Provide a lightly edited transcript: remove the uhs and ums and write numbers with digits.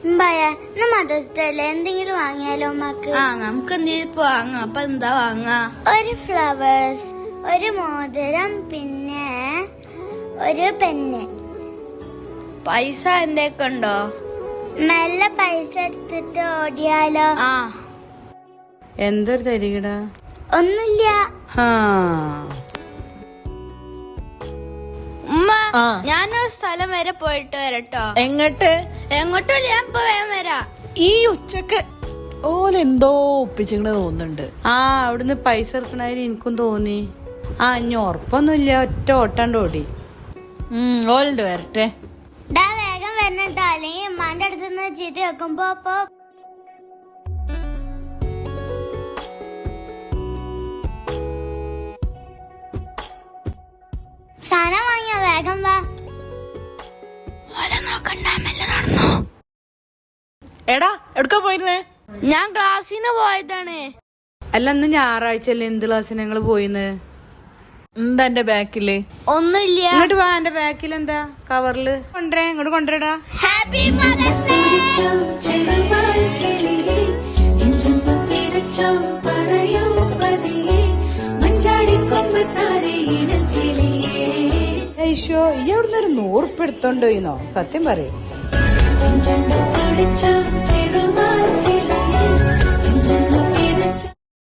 Mothers ഡേയില് എന്തെങ്കിലും വാങ്ങിയാലോ അമ്മക്ക്? നമുക്ക് എന്തെങ്കിലും വാങ്ങാം. അപ്പൊ എന്താ വാങ്ങാ? ഒരു ഫ്ലവേഴ്സ്, ഒരു മോതിരം, പിന്നെ ഒരു പെന്ന്. പൈസ എന്റെ ഒക്കെ ഉണ്ടോ? മെല്ലെ പൈസ എടുത്തിട്ട് ഓടിയാലോ? എന്തൊരു തരികടാ? ഒന്നുമില്ല. ഉമ്മ, ഞാനൊരു സ്ഥലം വരെ പോയിട്ട് വരട്ടോ. എങ്ങോട്ടും ഞാൻ ഇപ്പൊ വേഗം വരാം. ഈ ഉച്ചക്ക് ഓലെന്തോ ഒപ്പിച്ചിങ്ങനെ തോന്നുന്നുണ്ട്. അവിടുന്ന് പൈസ എടുക്കണായിരുന്നു എനിക്കും തോന്നി. ഇനി ഉറപ്പൊന്നുമില്ല, ഒറ്റ ഓട്ടാണ്ട് ഓടി. ഓലുണ്ട് വരട്ടെ. വേഗം വരണട്ടോ, അല്ലെങ്കിൽ ഉമ്മാന്റെ അടുത്തുനിന്ന് ചീത്ത വെക്കുമ്പോ. സാധനം വാങ്ങിയ വേഗം വാ. നടന്നോ? എടാ എവിടക്കാ പോയിരുന്നേ? ഞാൻ ക്ലാസ്സിന് പോയതാണ്. അല്ല, ഇന്ന് ഞായറാഴ്ച അല്ലേ? എന്ത് ക്ലാസ്സിന് ഞങ്ങള് പോയിന്ന്? എന്താ എന്റെ ബാക്കില്? ഒന്നുമില്ല. ഇങ്ങോട്ട് വാ, എന്റെ ബാക്കിൽ എന്താ കവറില് കൊണ്ടുവരേ? ഇങ്ങോട്ട് കൊണ്ടുവരടാ. Happy Mother's Day. ഈശോ, ഈ അവിടുന്ന് ഒരു 100 ഉറുപ്പിക എടുത്തോണ്ടോയിന്നോ? സത്യം പറയും.